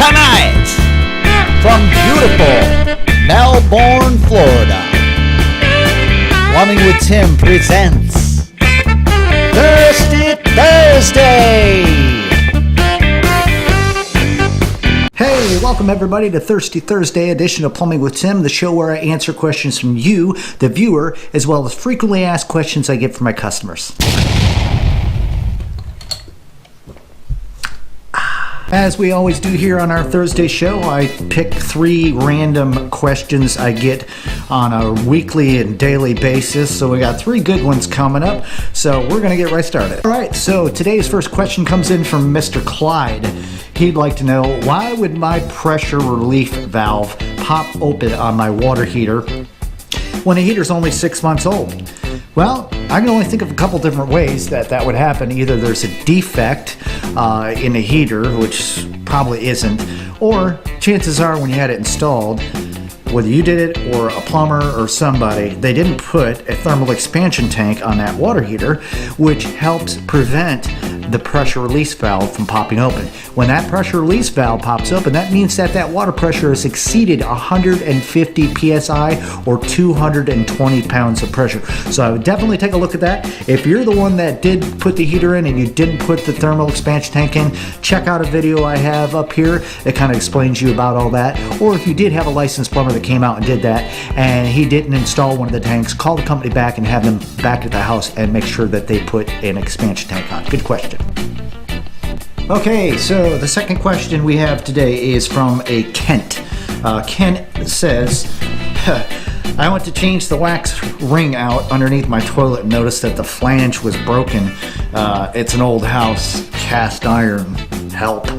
Tonight, from beautiful Melbourne, Florida, Plumbing with Tim presents Thirsty Thursday. Hey, welcome everybody to Thirsty Thursday edition of Plumbing with Tim, the show where I answer questions from you, the viewer, as well as frequently asked questions I get from my customers. As we always do here on our Thursday show, I pick 3 random questions I get on a weekly and daily basis. So we got 3 good ones coming up. So we're going to get right started. All right, so today's first question comes in from Mr. Clyde. He'd like to know, why would my pressure relief valve pop open on my water heater when the heater's only 6 months old? Well, I can only think of a couple different ways that would happen. Either there's a defect in the heater, which probably isn't, or chances are when you had it installed, whether you did it or a plumber or somebody, they didn't put a thermal expansion tank on that water heater, which helps prevent the pressure release valve from popping open. When that pressure release valve pops open, that means that water pressure has exceeded 150 psi or 220 pounds of pressure. So I would definitely take a look at that. If you're the one that did put the heater in and you didn't put the thermal expansion tank in, check out a video I have up here that kind of explains you about all that. Or if you did have a licensed plumber that came out and did that and he didn't install one of the tanks, call the company back and have them back at the house and make sure that they put an expansion tank on. Good question. Okay, so the second question we have today is from a Kent. Kent says, I went to change the wax ring out underneath my toilet and noticed that the flange was broken. It's an old house, cast iron. Help.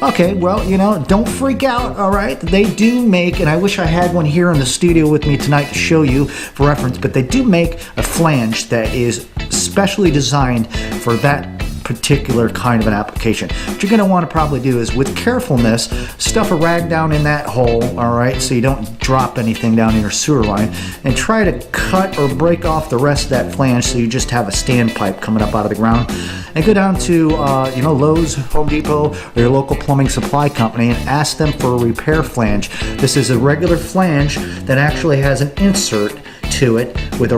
Okay, well, don't freak out, all right? They do make, and I wish I had one here in the studio with me tonight to show you for reference, but they do make a flange that is specially designed for that particular kind of an application. What you're going to want to probably do is, with carefulness, stuff a rag down in that hole, all right, so you don't drop anything down in your sewer line, and try to cut or break off the rest of that flange so you just have a standpipe coming up out of the ground. And go down to Lowe's, Home Depot, or your local plumbing supply company and ask them for a repair flange. This is a regular flange that actually has an insert to it with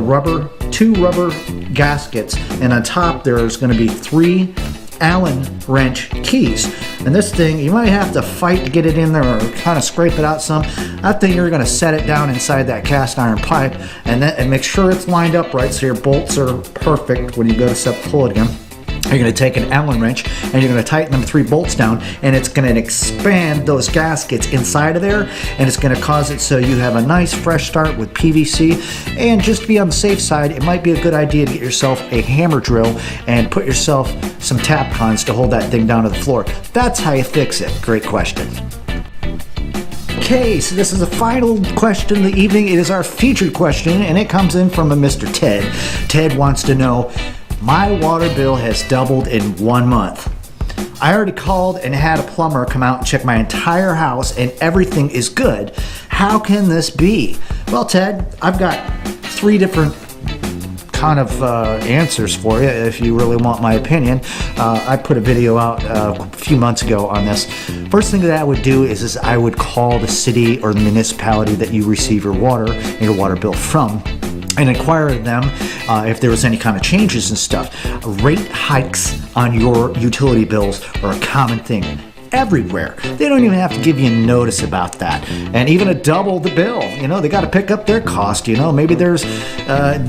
two rubber gaskets, and on top there's going to be 3 Allen wrench keys. And this thing, you might have to fight to get it in there or kind of scrape it out some. That thing, you're going to set it down inside that cast iron pipe and make sure it's lined up right so your bolts are perfect when you go to set the pull it again. You're going to take an Allen wrench and you're going to tighten them 3 bolts down, and it's going to expand those gaskets inside of there, and it's going to cause it so you have a nice fresh start with PVC. And just to be on the safe side, it might be a good idea to get yourself a hammer drill and put yourself some tap cons to hold that thing down to the floor. That's how you fix it. Great question. Okay, so this is the final question of the evening. It is our featured question, and it comes in from a Mr. Ted. Ted wants to know, my water bill has doubled in 1 month. I already called and had a plumber come out and check my entire house and everything is good. How can this be? Well, Ted, I've got 3 different kind of answers for you if you really want my opinion. I put a video out a few months ago on this. First thing that I would do is I would call the city or the municipality that you receive your water bill from and inquire of them if there was any kind of changes and stuff. Rate hikes on your utility bills are a common thing everywhere. They don't even have to give you notice about that. And even to double the bill, they got to pick up their cost. Maybe there's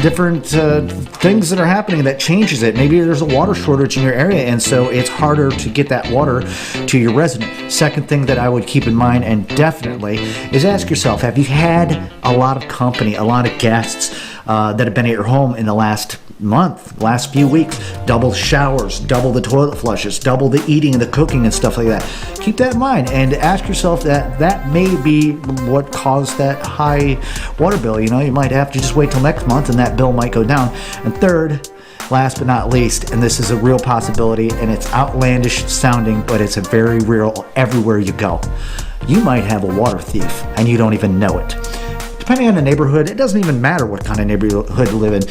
different things that are happening that changes it. Maybe there's a water shortage in your area, and so it's harder to get that water to your resident. Second thing that I would keep in mind, and definitely, is ask yourself, have you had a lot of company, a lot of guests that have been at your home in the last last few weeks? Double showers, double the toilet flushes, double the eating and the cooking and stuff like that. Keep that in mind and ask yourself that may be what caused that high water bill. You might have to just wait till next month and that bill might go down. And third, last but not least, and this is a real possibility and it's outlandish sounding, but it's a very real everywhere you go. You might have a water thief and you don't even know it. depending on the neighborhood, it doesn't even matter what kind of neighborhood you live in.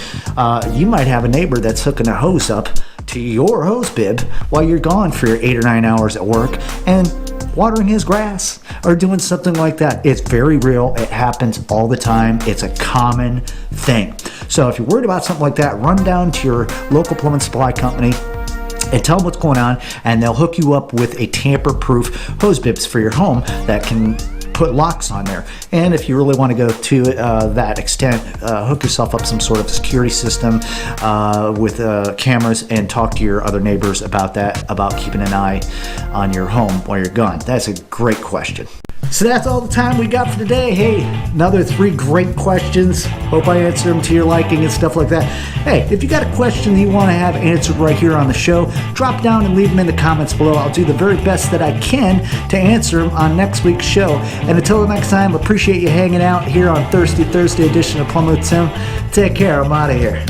You might have a neighbor that's hooking a hose up to your hose bib while you're gone for your 8 or 9 hours at work and watering his grass or doing something like that. It's very real. It happens all the time. It's a common thing. So if you're worried about something like that, run down to your local plumbing supply company and tell them what's going on, and they'll hook you up with a tamper-proof hose bibs for your home that can put locks on there. And if you really want to go to that extent, hook yourself up some sort of security system with cameras and talk to your other neighbors about that, about keeping an eye on your home while you're gone. That's a great question. So that's all the time we got for today. Hey, another 3 great questions. Hope I answered them to your liking and stuff like that. Hey, if you got a question that you want to have answered right here on the show, drop down and leave them in the comments below. I'll do the very best that I can to answer them on next week's show. And until the next time, appreciate you hanging out here on Thursday edition of Plumber with Tim. Take care. I'm out of here.